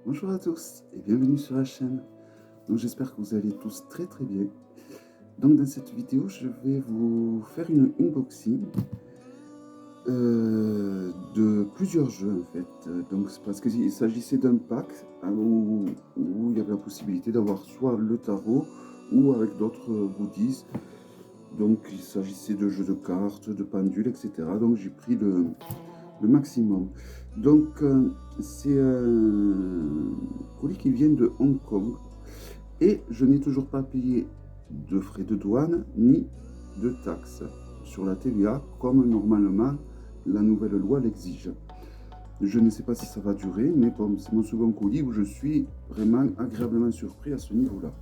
Bonjour à tous et bienvenue sur la chaîne. Donc j'espère que vous allez tous très très bien. Donc dans cette vidéo, je vais vous faire une unboxing de plusieurs jeux en fait. Donc c'est parce qu'il s'agissait d'un pack où il y avait la possibilité d'avoir soit le tarot ou avec d'autres goodies. Donc il s'agissait de jeux de cartes, de pendules, etc. Donc j'ai pris le maximum. Donc c'est un colis qui vient de Hong Kong et je n'ai toujours pas payé de frais de douane ni de taxes sur la TVA comme normalement la nouvelle loi l'exige. Je ne sais pas si ça va durer, mais bon, c'est mon second colis où je suis vraiment agréablement surpris à ce niveau-là.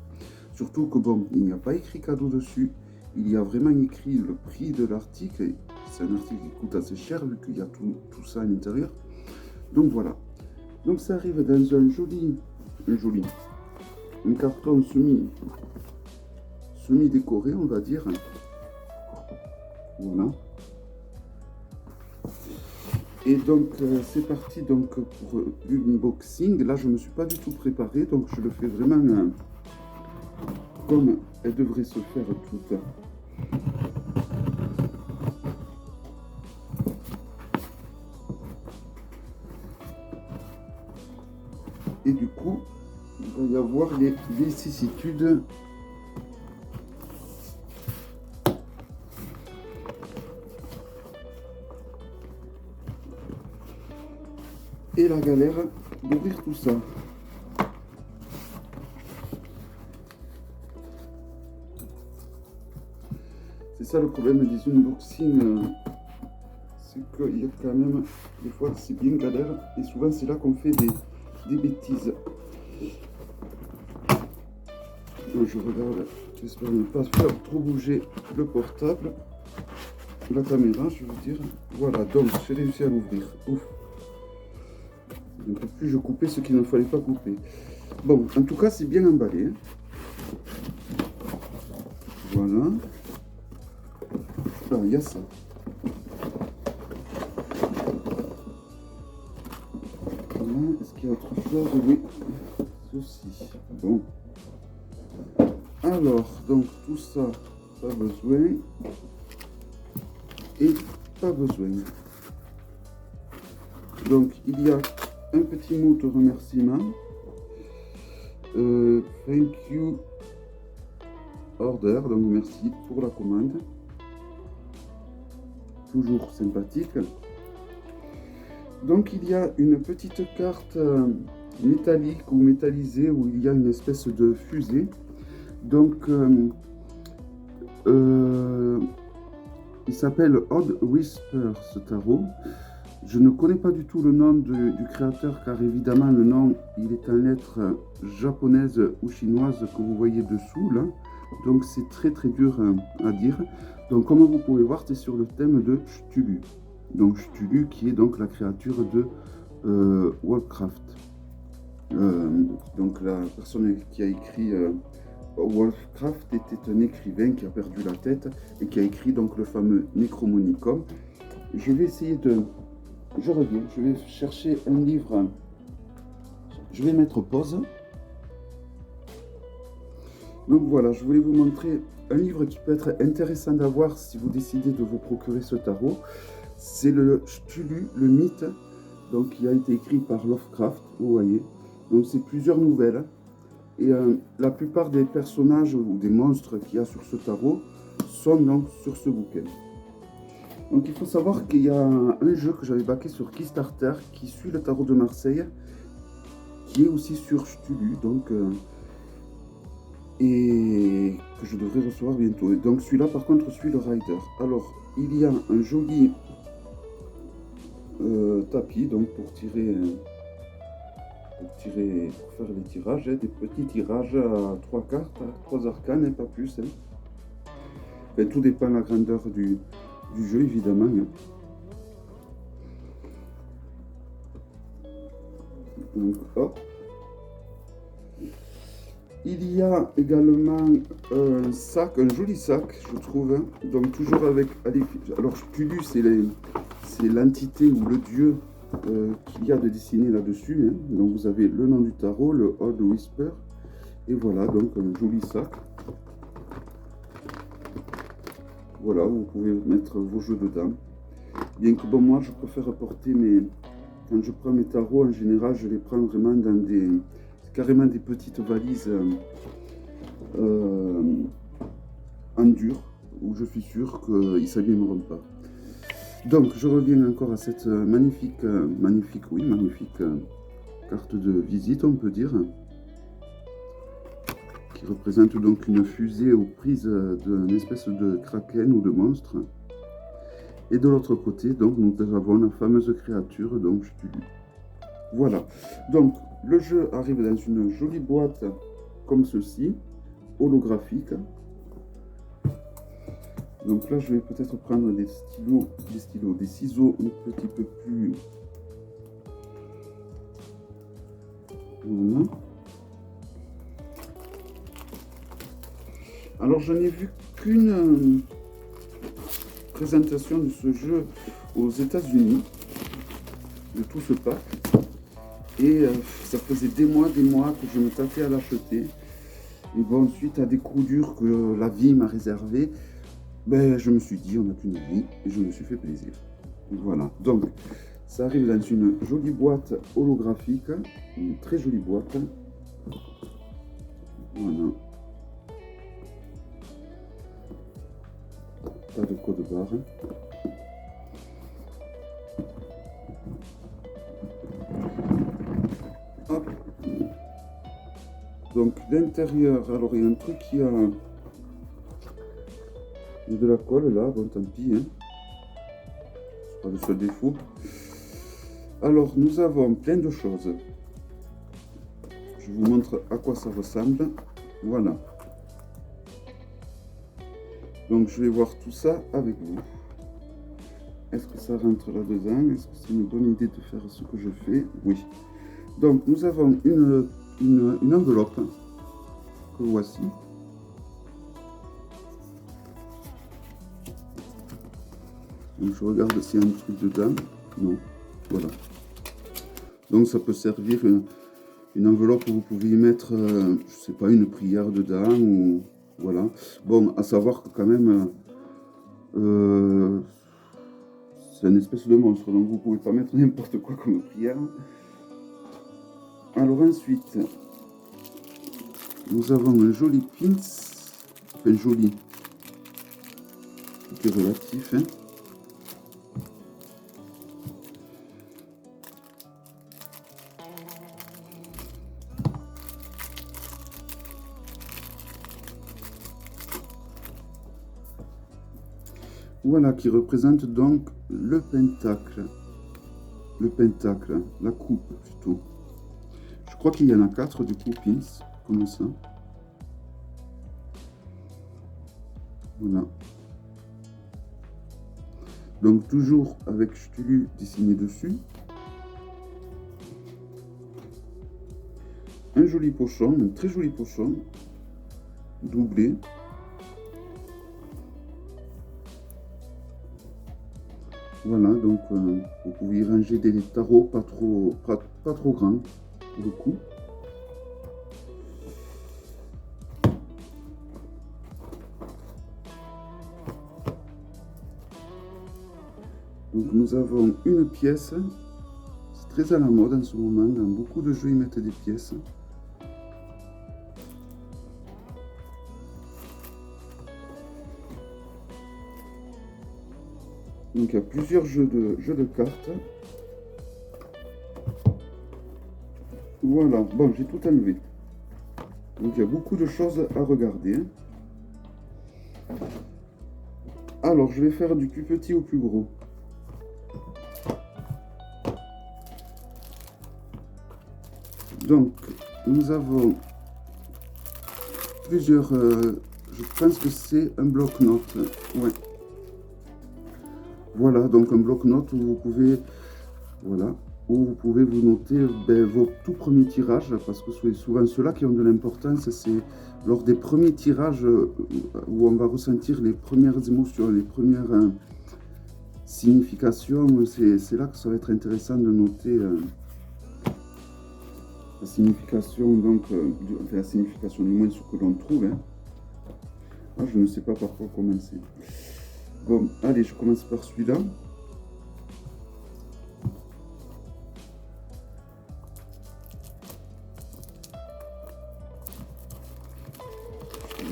Surtout que bon, il n'y a pas écrit cadeau dessus, il y a vraiment écrit le prix de l'article. C'est un article qui coûte assez cher vu qu'il y a tout ça à l'intérieur. Donc voilà. Donc ça arrive dans un carton semi-décoré, on va dire. Voilà. Et donc c'est parti donc pour l'unboxing. Là je ne me suis pas du tout préparé, donc je le fais vraiment comme elle devrait se faire toute. Et du coup, il va y avoir les vicissitudes et la galère d'ouvrir tout ça. C'est ça le problème des unboxings, c'est qu'il y a quand même des fois c'est bien galère et souvent c'est là qu'on fait des bêtises. Donc je regarde, j'espère ne pas faire trop bouger le portable, la caméra je veux dire. Voilà, donc j'ai réussi à l'ouvrir. Ouf. Un peu plus je coupais ce qu'il ne fallait pas couper. Bon, en tout cas c'est bien emballé. Voilà. Alors il y a ça. Est-ce qu'il y a autre chose? Oui, ceci. Bon. Alors, donc tout ça, pas besoin. Et pas besoin. Donc, il y a un petit mot de remerciement. Thank you order, donc merci pour la commande. Toujours sympathique. Donc il y a une petite carte métallique ou métallisée où il y a une espèce de fusée. Donc il s'appelle Odd Whisper ce tarot. Je ne connais pas du tout le nom du créateur car évidemment le nom il est en lettres japonaises ou chinoises que vous voyez dessous là. Donc c'est très très dur à dire. Donc comme vous pouvez voir c'est sur le thème de Cthulhu. Donc Cthulhu qui est donc la créature de Warcraft. Donc la personne qui a écrit Warcraft était un écrivain qui a perdu la tête et qui a écrit donc le fameux Necromonicon. Je vais essayer de... Je reviens, je vais chercher un livre. Je vais mettre pause. Donc voilà, je voulais vous montrer un livre qui peut être intéressant d'avoir si vous décidez de vous procurer ce tarot. C'est le Cthulhu, le mythe, donc qui a été écrit par Lovecraft, vous voyez. Donc c'est plusieurs nouvelles. Et la plupart des personnages ou des monstres qu'il y a sur ce tarot sont donc sur ce bouquin. Donc il faut savoir qu'il y a un jeu que j'avais backé sur Kickstarter qui suit le tarot de Marseille, qui est aussi sur Cthulhu, donc et que je devrais recevoir bientôt. Et donc celui-là par contre suit le Rider. Alors il y a un joli tapis donc pour tirer, pour faire les tirages, hein, des petits tirages à 3 cartes, 3 arcanes et pas plus. Hein. Enfin, tout dépend de la grandeur du jeu évidemment. Hein. Donc hop. Il y a également un sac, un joli sac, je trouve. Hein. Donc toujours avec... Alors Cthulhu, c'est l'entité ou le dieu qu'il y a de dessiné là-dessus, hein. Donc vous avez le nom du tarot, le Old Whisper, et voilà, donc un joli sac. Voilà, vous pouvez mettre vos jeux dedans. Bien que bon, moi je préfère porter mes... Quand je prends mes tarots, en général, je les prends vraiment dans des... carrément des petites valises en dur, où je suis sûr qu'ils ne s'abîmeront pas. Donc, je reviens encore à cette magnifique carte de visite, on peut dire, qui représente donc une fusée aux prises d'une espèce de kraken ou de monstre. Et de l'autre côté, donc, nous avons la fameuse créature, donc Cthulhu. Voilà. Donc, le jeu arrive dans une jolie boîte comme ceci, holographique. Donc là, je vais peut-être prendre des ciseaux un petit peu plus... Voilà. Alors, je n'ai vu qu'une présentation de ce jeu aux États-Unis, de tout ce pack. Et ça faisait des mois que je me tâtais à l'acheter. Et bon, suite à des coups durs que la vie m'a réservé, ben, je me suis dit, on n'a qu'une vie, et je me suis fait plaisir. Voilà, donc, ça arrive dans une jolie boîte holographique, une très jolie boîte. Voilà. Pas de code barre. Hop. Donc, l'intérieur, alors il y a un truc qui a... de la colle là, bon tant pis, hein. C'est pas le seul défaut. Alors nous avons plein de choses. Je vous montre à quoi ça ressemble. Voilà. Donc je vais voir tout ça avec vous. Est-ce que ça rentre là-dedans? Est-ce que c'est une bonne idée de faire ce que je fais? Oui. Donc nous avons une enveloppe que voici. Donc je regarde s'il y a un truc dedans. Non. Voilà. Donc ça peut servir une enveloppe où vous pouvez y mettre, je sais pas, une prière dedans ou voilà. Bon, à savoir que quand même, c'est une espèce de monstre, donc vous pouvez pas mettre n'importe quoi comme prière. Alors ensuite, nous avons un joli pins, enfin joli, tout est relatif, hein. Voilà, qui représente donc le pentacle, la coupe plutôt. Je crois qu'il y en a 4 du coup, pins, comme ça. Voilà. Donc toujours avec Cthulhu dessiné dessus. Un joli pochon, un très joli pochon, doublé. Voilà, donc vous pouvez y ranger des tarots pas trop grands pour le coup. Donc nous avons une pièce, c'est très à la mode en ce moment, dans beaucoup de jeux ils mettent des pièces. Donc il y a plusieurs jeux de cartes. Voilà, bon j'ai tout enlevé. Donc il y a beaucoup de choses à regarder. Alors je vais faire du plus petit au plus gros. Donc nous avons plusieurs, je pense que c'est un bloc-notes. Ouais. Voilà, donc un bloc-notes où vous pouvez, voilà, où vous pouvez vous noter vos tout premiers tirages, parce que c'est souvent ceux-là qui ont de l'importance, c'est lors des premiers tirages où on va ressentir les premières émotions, les premières signification, c'est là que ça va être intéressant de noter la signification, donc, enfin, la signification du moins ce que l'on trouve. Hein. Ah, je ne sais pas par quoi commencer. Bon, allez, je commence par celui-là.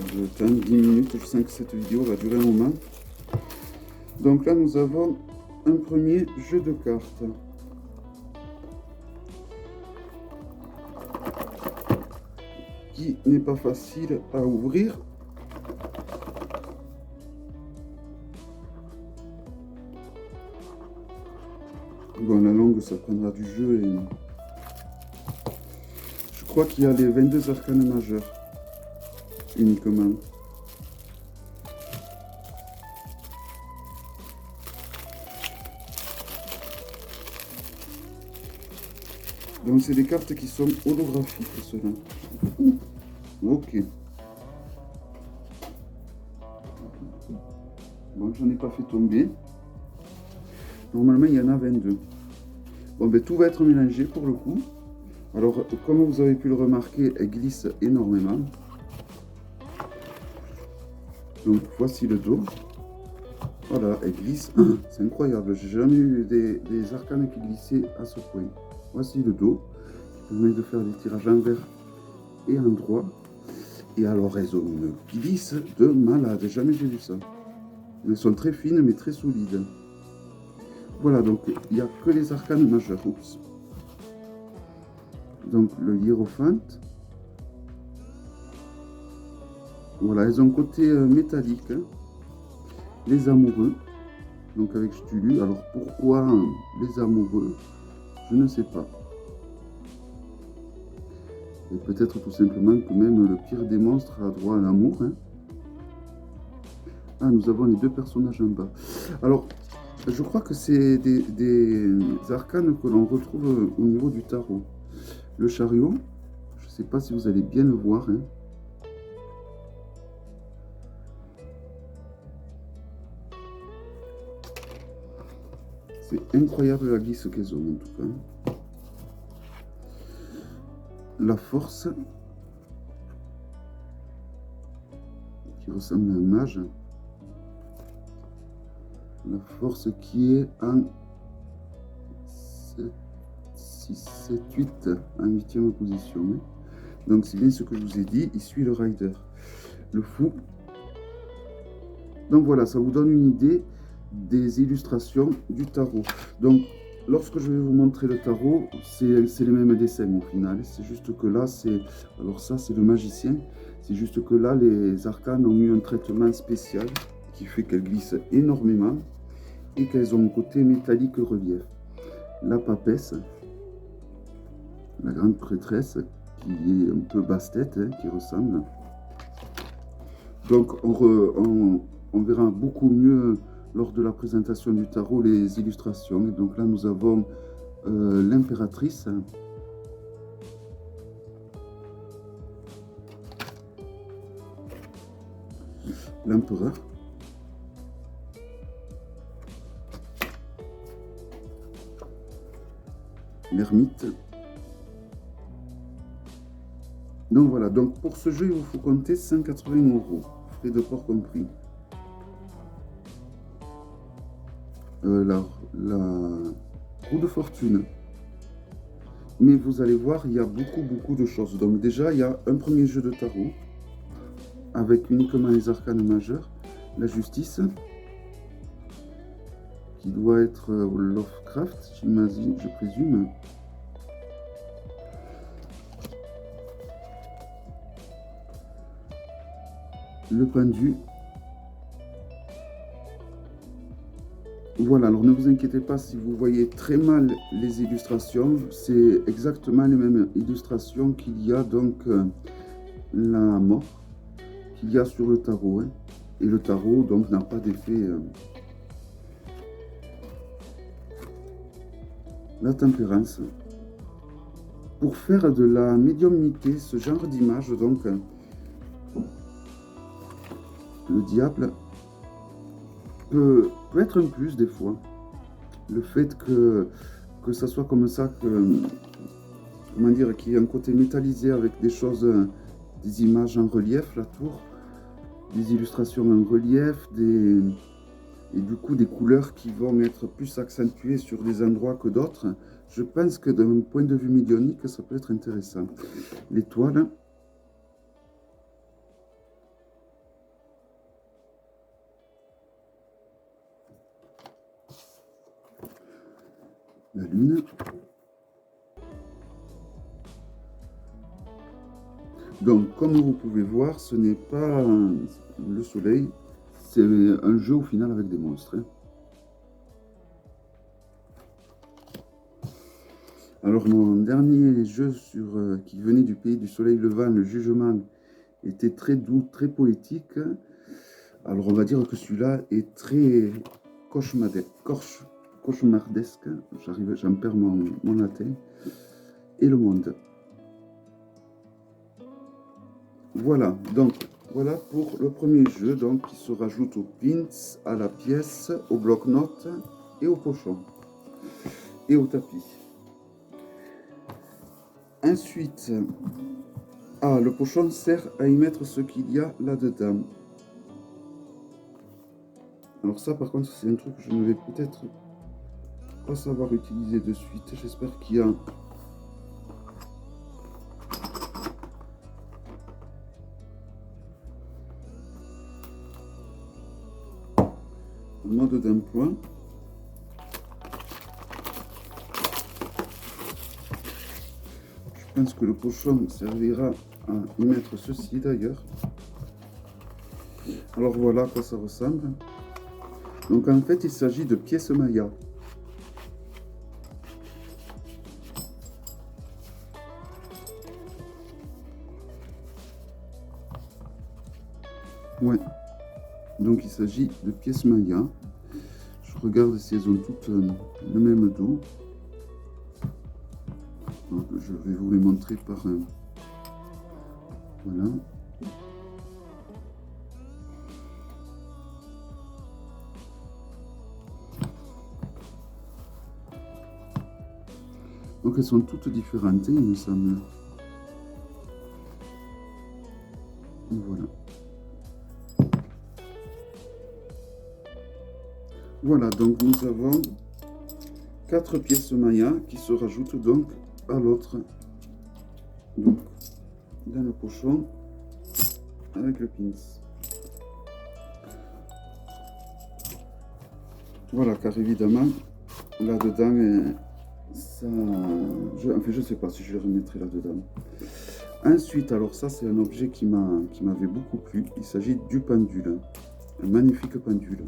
Je temps 10 minutes, je sens que cette vidéo va durer un moment. Donc là, nous avons un premier jeu de cartes. Qui n'est pas facile à ouvrir. Bon, la langue, ça prendra du jeu. Et je crois qu'il y a les 22 arcanes majeurs uniquement. Donc c'est des cartes qui sont holographiques, cela. Ok. Bon, j'en ai pas fait tomber. Normalement, il y en a 22. Bon, ben tout va être mélangé pour le coup. Alors, comme vous avez pu le remarquer, elle glisse énormément. Donc, voici le dos. Voilà, elle glisse. C'est incroyable. J'ai jamais eu des arcanes qui glissaient à ce point. Voici le dos. Qui permet de faire des tirages envers et en droit. Et alors, elles ont une glisse de malade. Jamais j'ai vu ça. Elles sont très fines, mais très solides. Voilà, donc il n'y a que les arcanes majeurs. Oups. Donc, le hiérophante. Voilà, elles ont un côté métallique. Hein. Les amoureux. Donc, avec Cthulhu. Alors, pourquoi les amoureux? Je ne sais pas. Et peut-être tout simplement que même le pire des monstres a droit à l'amour. Hein. Ah, nous avons les deux personnages en bas. Alors, je crois que c'est des arcanes que l'on retrouve au niveau du tarot. Le chariot, je ne sais pas si vous allez bien le voir. Hein. C'est incroyable la glisse qu'elles ont en tout cas. La force, qui ressemble à un mage. La force qui est en 6, 7, 8, en 8e position. Hein. Donc c'est bien ce que je vous ai dit, il suit le rider. Le fou. Donc voilà, ça vous donne une idée des illustrations du tarot. Donc lorsque je vais vous montrer le tarot, c'est les mêmes dessins au final. C'est juste que là, alors ça c'est le magicien. C'est juste que là, les arcanes ont eu un traitement spécial qui fait qu'elles glissent énormément et qu'elles ont un côté métallique relief. La papesse, la grande prêtresse, qui est un peu basse-tête, hein, qui ressemble. Donc on verra beaucoup mieux lors de la présentation du tarot les illustrations. Et donc là nous avons l'impératrice. L'empereur. L'ermite. Donc voilà, donc pour ce jeu, il vous faut compter 180 €, frais de port compris. La roue de fortune. Mais vous allez voir, il y a beaucoup de choses. Donc déjà, il y a un premier jeu de tarot, avec uniquement les arcanes majeurs. La justice, qui doit être Lovecraft, j'imagine, je présume. Le pendu. Voilà, alors ne vous inquiétez pas si vous voyez très mal les illustrations, c'est exactement les mêmes illustrations qu'il y a donc la mort, qu'il y a sur le tarot. Hein. Et le tarot donc n'a pas d'effet. La tempérance. Pour faire de la médiumnité, ce genre d'image, donc le diable, peut être un plus des fois. Le fait que ça soit comme ça, comment dire, qu'il y ait un côté métallisé avec des choses, des images en relief, la tour, des illustrations en relief, et du coup des couleurs qui vont être plus accentuées sur des endroits que d'autres. Je pense que d'un point de vue médionique, ça peut être intéressant. L'étoile, la lune. Donc, comme vous pouvez voir, ce n'est pas le soleil, c'est un jeu au final avec des monstres. Alors, mon dernier jeu qui venait du pays du soleil levant, le jugement, était très doux, très poétique. Alors, on va dire que celui-là est très cauchemardesque. J'en perds mon latin. Et le monde. Voilà, donc voilà pour le premier jeu donc, qui se rajoute aux pins, à la pièce, au bloc-notes et au pochon et au tapis. Ensuite, le pochon sert à y mettre ce qu'il y a là-dedans. Alors ça par contre c'est un truc que je ne vais peut-être pas savoir utiliser de suite. J'espère qu'il y a un mode d'emploi. Je pense que le pochon servira à y mettre ceci d'ailleurs. Alors voilà à quoi ça ressemble. Donc en fait il s'agit de pièces Maya. Ouais, donc il s'agit de pièces Maya. Je regarde si elles ont toutes le même dos. Donc, je vais vous les montrer par un. Voilà. Donc elles sont toutes différentes, il me semble. Voilà. Voilà, donc nous avons 4 pièces Maya qui se rajoutent donc à l'autre. Donc, dans le pochon avec le pins. Voilà, car évidemment, là-dedans, je ne sais pas si je le remettrai là-dedans. Ensuite, alors ça, c'est un objet qui m'avait beaucoup plu. Il s'agit du pendule. Un magnifique pendule.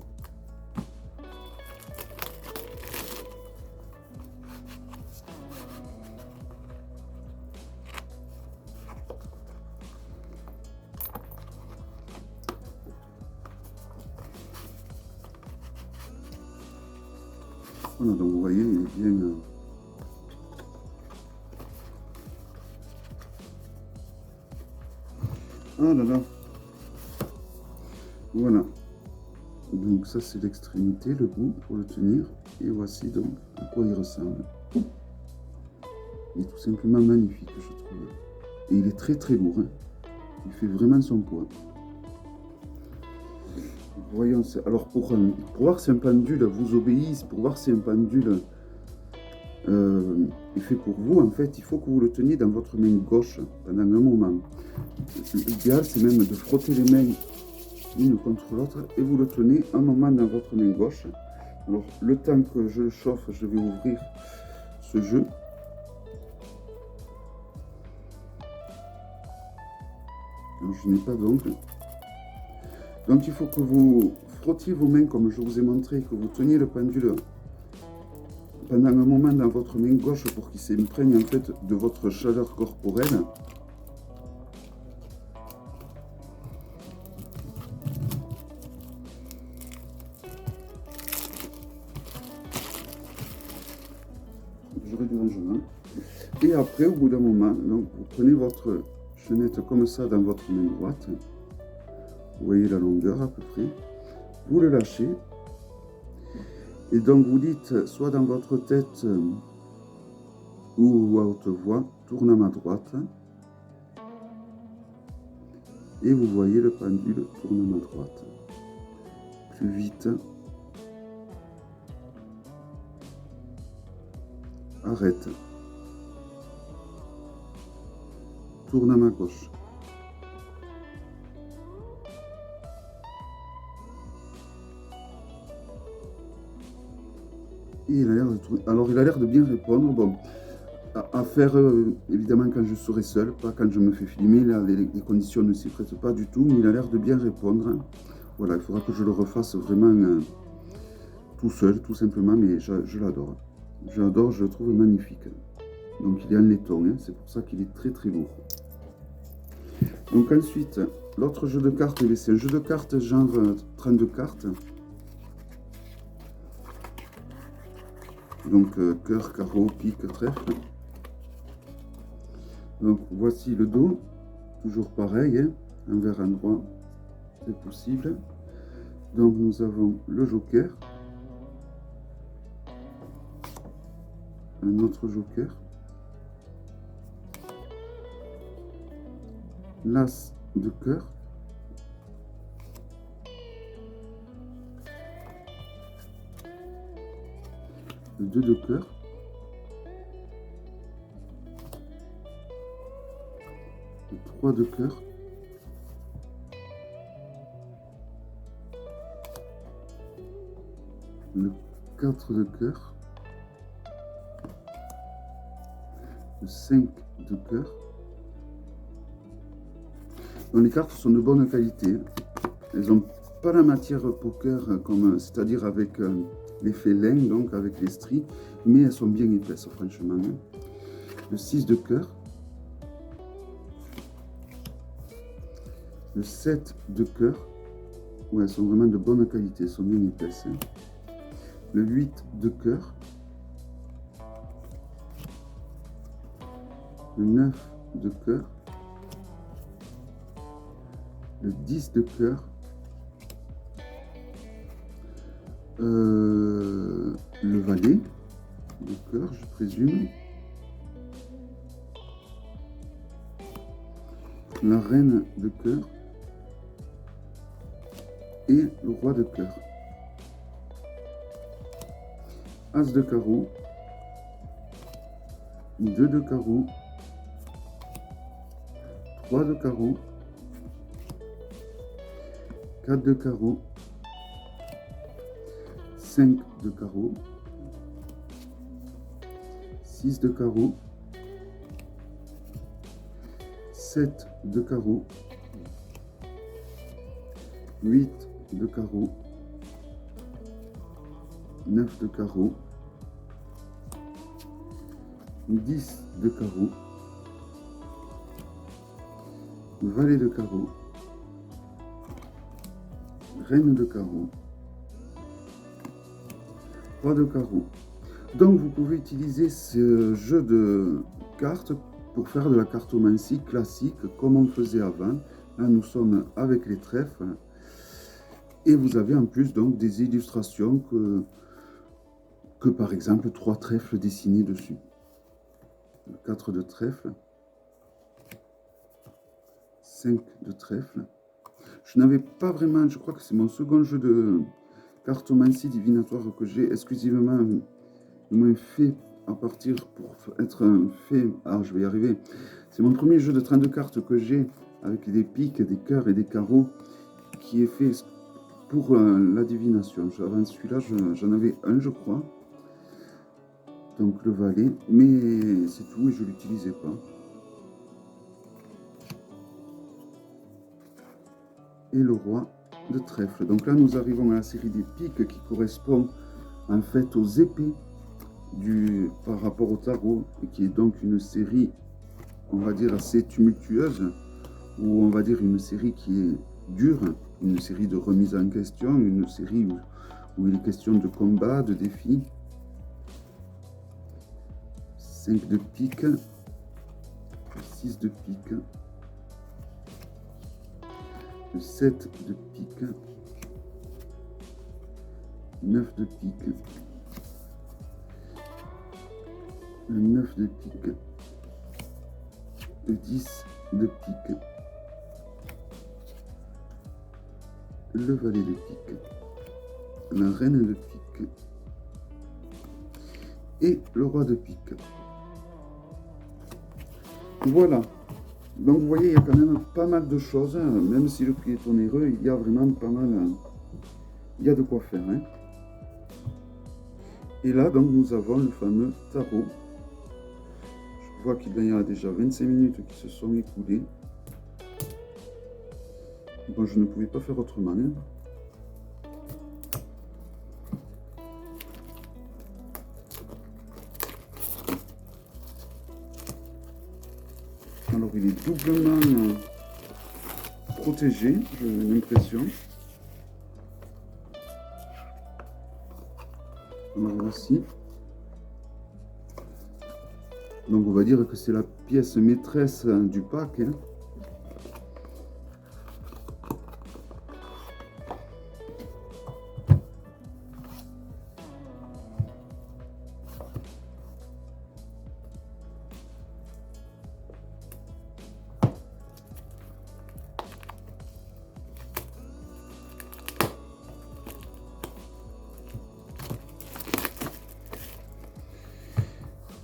Voilà, donc vous voyez, il est bien. Ah là là. Voilà. Donc ça c'est l'extrémité, le bout pour le tenir. Et voici donc à quoi il ressemble. Il est tout simplement magnifique, je trouve. Et il est très très lourd. Hein. Il fait vraiment son poids. Voyons, alors pour voir si un pendule vous obéisse, pour voir si un pendule est fait pour vous, en fait, il faut que vous le teniez dans votre main gauche pendant un moment. L'idéal, c'est même de frotter les mains l'une contre l'autre et vous le tenez un moment dans votre main gauche. Alors, le temps que je le chauffe, je vais ouvrir ce jeu. Alors, je n'ai pas d'ongle. Donc il faut que vous frottiez vos mains comme je vous ai montré, que vous teniez le pendule pendant un moment dans votre main gauche pour qu'il s'imprègne en fait de votre chaleur corporelle. J'aurai du rangement. Et après, au bout d'un moment, donc, vous prenez votre chaînette comme ça dans votre main droite. Vous voyez la longueur à peu près. Vous le lâchez Et donc vous dites, soit dans votre tête ou à haute voix, tourne à ma droite. Et vous voyez le pendule tourne à ma droite. Plus vite. Arrête. Tourne à ma gauche. Et il a l'air de tourner. Alors il a l'air de bien répondre. Bon, à faire évidemment quand je serai seul, pas quand je me fais filmer. Là, les conditions ne s'y prêtent pas du tout, mais il a l'air de bien répondre. Voilà, il faudra que je le refasse vraiment tout seul, tout simplement, mais je l'adore. Je l'adore, je le trouve magnifique. Donc il est en laiton, hein, c'est pour ça qu'il est très très lourd. Donc ensuite, l'autre jeu de cartes, c'est un jeu de cartes genre 32 cartes. Donc cœur, carreau, pique, trèfle. Donc voici le dos, toujours pareil, hein, envers endroit, c'est possible. Donc nous avons le joker, un autre joker, l'as de cœur, le 2 de cœur, le 3 de cœur, le 4 de cœur, le 5 de cœur. Donc les cartes sont de bonne qualité. Elles n'ont pas la matière poker, c'est-à-dire avec l'effet lin, donc avec les stries, mais elles sont bien épaisses, franchement. Le 6 de cœur, le 7 de cœur, ouais, elles sont vraiment de bonne qualité, elles sont bien épaisses. Le 8 de cœur, le 9 de cœur, le 10 de cœur, le valet de cœur, je présume, la reine de cœur et le roi de cœur. As de carreau, 2 de carreau, 3 de carreau, 4 de carreau, 5 de carreau, 6 de carreau, 7 de carreau, 8 de carreau, 9 de carreau, 10 de carreau, valet de carreau, reine de carreau, roi de carreau. Donc vous pouvez utiliser ce jeu de cartes pour faire de la cartomancie classique comme on faisait avant. Là nous sommes avec les trèfles et vous avez en plus donc des illustrations que par exemple 3 trèfles dessinés dessus. 4 de trèfle, 5 de trèfle. Je n'avais pas vraiment, je crois que c'est mon second jeu de cartomancie divinatoire que j'ai exclusivement fait à partir pour être un fait. Ah, je vais y arriver. C'est mon premier jeu de 32 cartes que j'ai avec des piques, des cœurs et des carreaux qui est fait pour la divination. Avant celui-là, j'en avais un, je crois. Donc le valet, mais c'est tout et je ne l'utilisais pas. Et le roi de trèfle. Donc là, nous arrivons à la série des piques qui correspond en fait aux épées par rapport au tarot, et qui est donc une série, on va dire, assez tumultueuse, ou on va dire une série qui est dure, une série de remise en question, une série où il est question de combat, de défis. 5 de pique, 6 de pique, le 7 de pique, 9 de pique, le 9 de pique, le 10 de pique, le valet de pique, la reine de pique et le roi de pique. Voilà. Donc vous voyez, il y a quand même pas mal de choses, hein. Même si le prix est onéreux, il y a vraiment pas mal, il y a de quoi faire, hein. Et là, donc, nous avons le fameux tarot. Je vois qu'il y a déjà 25 minutes qui se sont écoulées. Bon, je ne pouvais pas faire autrement, hein. Alors, il est doublement protégé, j'ai l'impression. Alors, voici. Donc, on va dire que c'est la pièce maîtresse du pack, hein.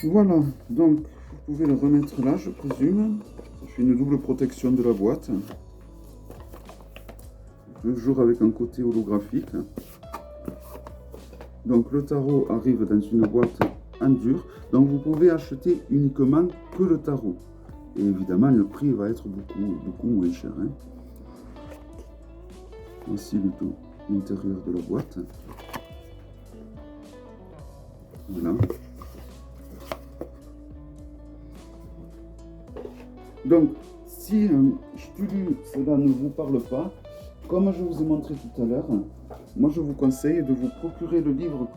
Voilà, donc vous pouvez le remettre là, je présume. Ça fait une double protection de la boîte. Toujours avec un côté holographique. Donc le tarot arrive dans une boîte en dur. Donc vous pouvez acheter uniquement que le tarot. Et évidemment, le prix va être beaucoup moins cher, hein. Voici l'intérieur de la boîte. Voilà. Donc, si Cthulhu, cela ne vous parle pas, comme je vous ai montré tout à l'heure, moi je vous conseille de vous procurer le livre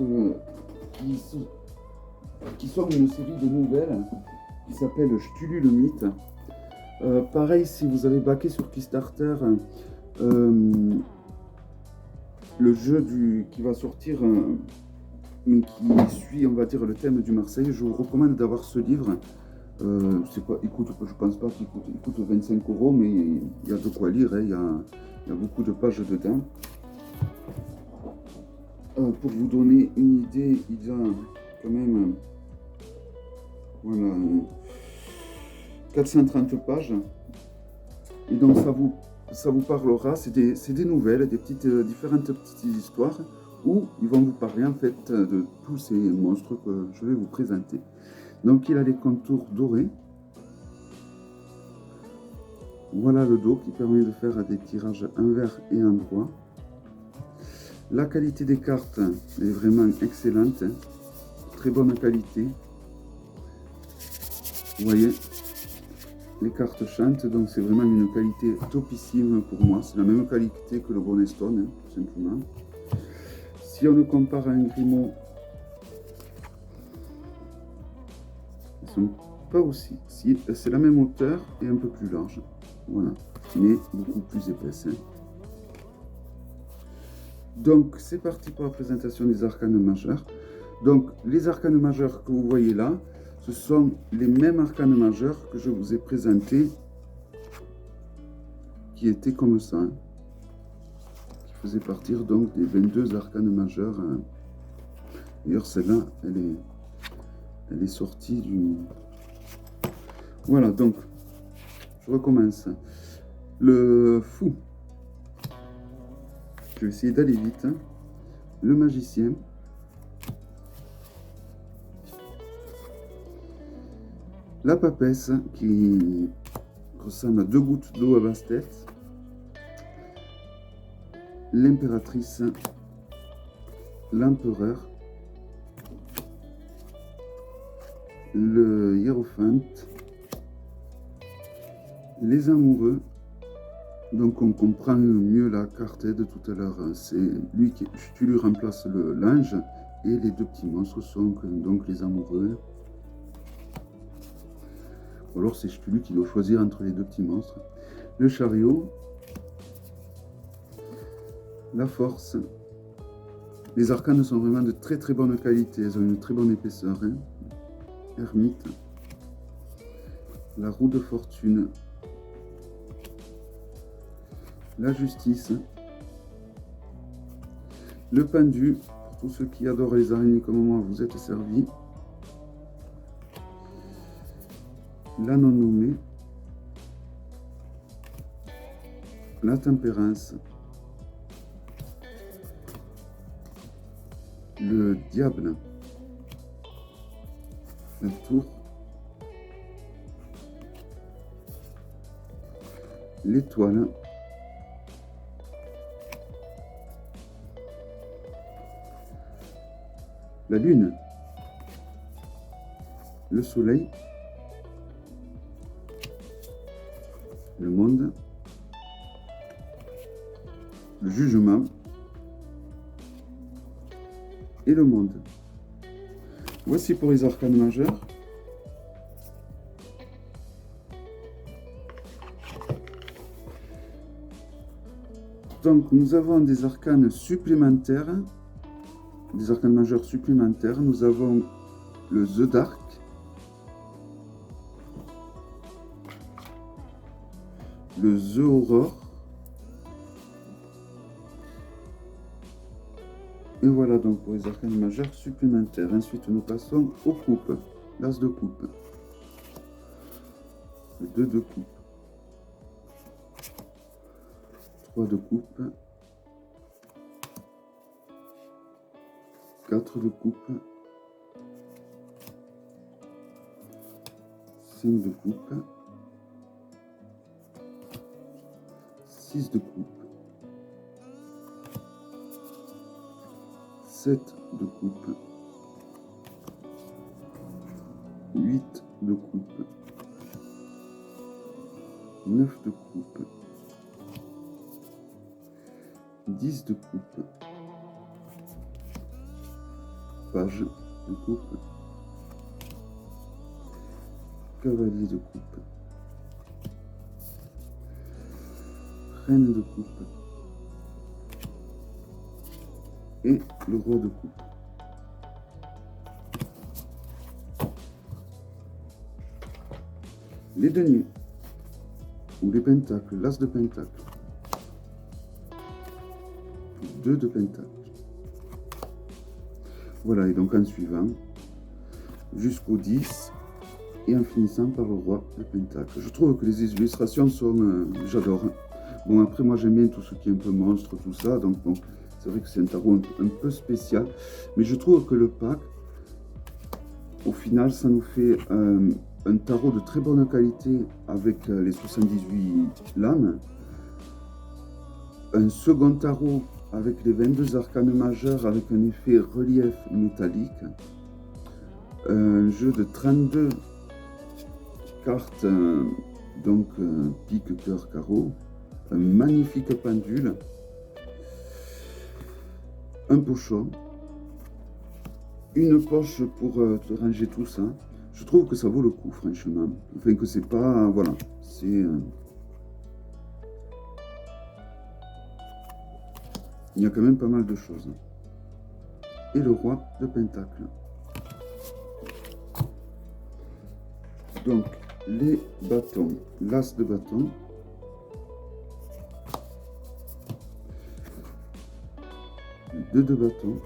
qui sort d'une série de nouvelles qui s'appelle Cthulhu le mythe. Pareil, si vous avez backé sur Kickstarter le jeu qui va sortir, qui suit, on va dire, le thème du Marseille, je vous recommande d'avoir ce livre. C'est quoi, je pense pas qu'il coûte 25 €, mais il y a de quoi lire, hein, il y a beaucoup de pages dedans. Pour vous donner une idée, il y a quand même voilà, 430 pages. Et donc ça vous parlera, c'est des nouvelles, différentes petites histoires où ils vont vous parler en fait de tous ces monstres que je vais vous présenter. Donc il a les contours dorés. Voilà le dos qui permet de faire des tirages envers et endroit. La qualité des cartes est vraiment excellente, hein. Très bonne qualité. Vous voyez, les cartes chantent, donc c'est vraiment une qualité topissime pour moi. C'est la même qualité que le Bonnet Stone, hein, tout simplement. Si on le compare à un Grimaud, ils sont pas aussi. C'est la même hauteur et un peu plus large. Voilà, mais beaucoup plus épaisse, hein. Donc c'est parti pour la présentation des arcanes majeurs. Donc les arcanes majeurs que vous voyez là, ce sont les mêmes arcanes majeurs que je vous ai présentés, qui étaient comme ça, hein, qui faisaient partir donc des 22 arcanes majeurs, hein. D'ailleurs celle-là, elle est sortie du... Voilà, donc je recommence. Le fou. Je vais essayer d'aller vite, hein. Le magicien. La papesse qui ressemble à 2 gouttes d'eau à basse tête. L'impératrice. L'empereur. Le hiérophante. Les amoureux. Donc on comprend mieux la carte de tout à l'heure. C'est lui tu lui remplaces l'ange et les 2 petits monstres sont donc les amoureux. Ou alors c'est Cthulhu qui doit choisir entre les 2 petits monstres. Le chariot. La force. Les arcanes sont vraiment de très bonne qualité. Elles ont une très bonne épaisseur, hein. Ermite, la roue de fortune, la justice, le pendu, pour tous ceux qui adorent les araignées comme moi, vous êtes servis, la non nommée, la tempérance, le diable, la tour, l'étoile, la lune, le soleil, le monde, le jugement et le monde. Voici pour les arcanes majeurs. Donc nous avons des arcanes supplémentaires, des arcanes majeurs supplémentaires. Nous avons le The Dark, le The Horror, et voilà donc pour les arcanes majeurs supplémentaires. Ensuite nous passons aux coupes, l'As de coupe, le 2 de coupe, 3 de coupe, 4 de coupe, 5 de coupe, 6 de coupe, 7 de coupe, 8 de coupe, 9 de coupe, 10 de coupe, page de coupe, cavalier de coupe, reine de coupe et le roi de coupe. Les deniers ou les pentacles, l'as de pentacle, 2 de pentacle. Voilà, et donc en suivant jusqu'au 10 et en finissant par le roi de pentacle. Je trouve que les illustrations sont... j'adore. Bon, après moi j'aime bien tout ce qui est un peu monstre, tout ça, donc bon, c'est vrai que c'est un tarot un peu spécial, mais je trouve que le pack, au final, ça nous fait un tarot de très bonne qualité avec les 78 lames, un second tarot avec les 22 arcanes majeures avec un effet relief métallique, un jeu de 32 cartes, donc pique, cœur, carreau, un magnifique pendule, un pochon, une poche pour ranger tout ça. Je trouve que ça vaut le coup, franchement. Enfin, que c'est pas... voilà, c'est... il y a quand même pas mal de choses. Et le roi de pentacle. Donc, les bâtons. L'as de bâton. Le 2 de bâton.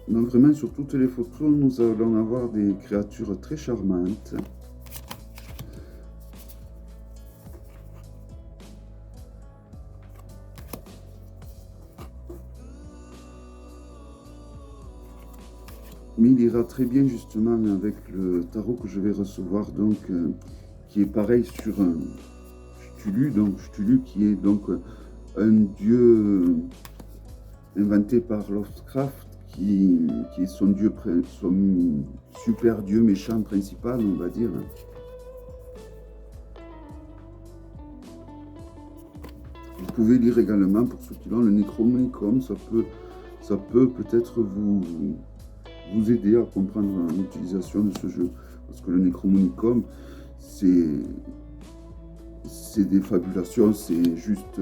Donc vraiment sur toutes les photos, nous allons avoir des créatures très charmantes. Mais il ira très bien justement avec le tarot que je vais recevoir, donc qui est pareil sur Cthulhu, donc Cthulhu qui est donc un dieu inventé par Lovecraft, qui est son dieu, son super dieu méchant principal, on va dire. Vous pouvez lire également, pour ceux qui l'ont, le Necromonicon, ça peut peut-être vous aider à comprendre l'utilisation de ce jeu. Parce que le Necromonicon, c'est des fabulations, c'est juste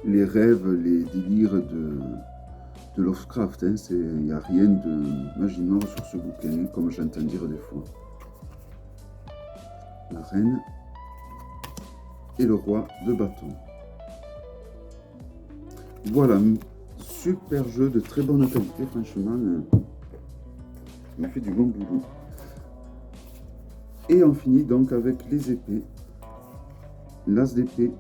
les rêves, les délires de Lovecraft. Hein. Il n'y a rien de magie noire sur ce bouquin, comme j'entends dire des fois. la reine et le roi de bâton. Voilà, super jeu de très bonne qualité, franchement, il a fait du bon boulot. Et on finit donc avec les épées, l'as d'épée,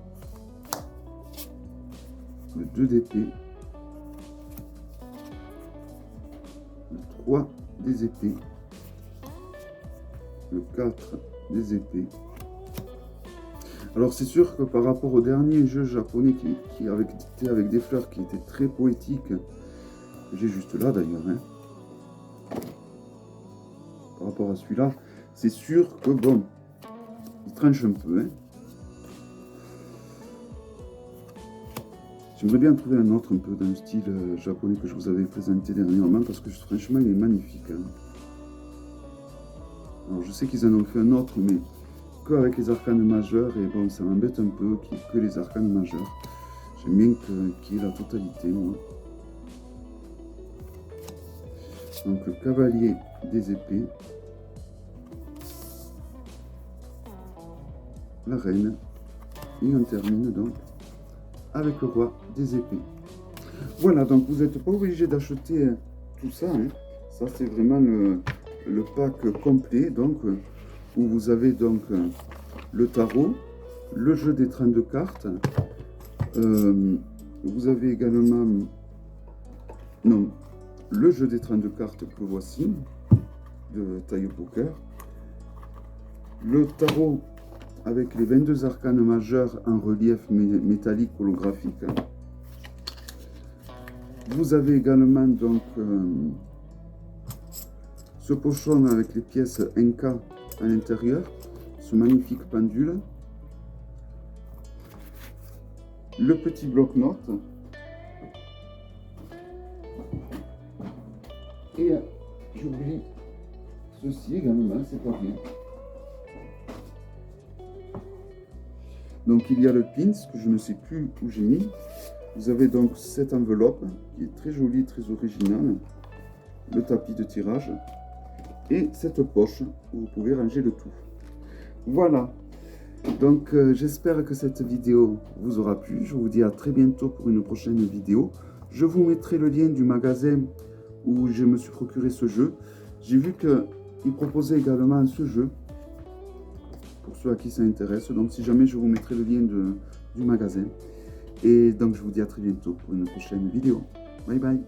le 2 d'épée, le 3 des épées, le 4 des épées. Alors c'est sûr que par rapport au dernier jeu japonais qui était avec des fleurs qui étaient très poétiques, j'ai juste là d'ailleurs, hein, par rapport à celui-là, c'est sûr que bon, il tranche un peu. Hein. J'aimerais bien trouver un autre un peu dans le style japonais que je vous avais présenté dernièrement parce que franchement il est magnifique. Hein. Alors je sais qu'ils en ont fait un autre mais avec les arcanes majeurs et bon ça m'embête un peu qu'il n'y ait que les arcanes majeurs. J'aime bien qu'il y ait la totalité moi. Donc le cavalier des épées, la reine et on termine donc avec le roi des épées. Voilà, donc vous n'êtes pas obligé d'acheter tout ça. Hein. Ça c'est vraiment le pack complet donc où vous avez donc le tarot, le jeu des 32 cartes. Vous avez également le jeu des 32 cartes que voici de taille poker. Le tarot avec les 22 arcanes majeurs en relief métallique holographique. Vous avez également donc ce pochon avec les pièces Inca à l'intérieur, ce magnifique pendule, le petit bloc-notes et j'oublie ceci également, c'est pas bien. Donc il y a le pins que je ne sais plus où j'ai mis. Vous avez donc cette enveloppe qui est très jolie, très originale, le tapis de tirage et cette poche où vous pouvez ranger le tout. Voilà, donc j'espère que cette vidéo vous aura plu. Je vous dis à très bientôt pour une prochaine vidéo. Je vous mettrai le lien du magasin où je me suis procuré ce jeu. J'ai vu qu'il proposait également ce jeu pour ceux à qui ça intéresse. Donc si jamais, je vous mettrai le lien du magasin. Et donc je vous dis à très bientôt pour une prochaine vidéo. Bye bye.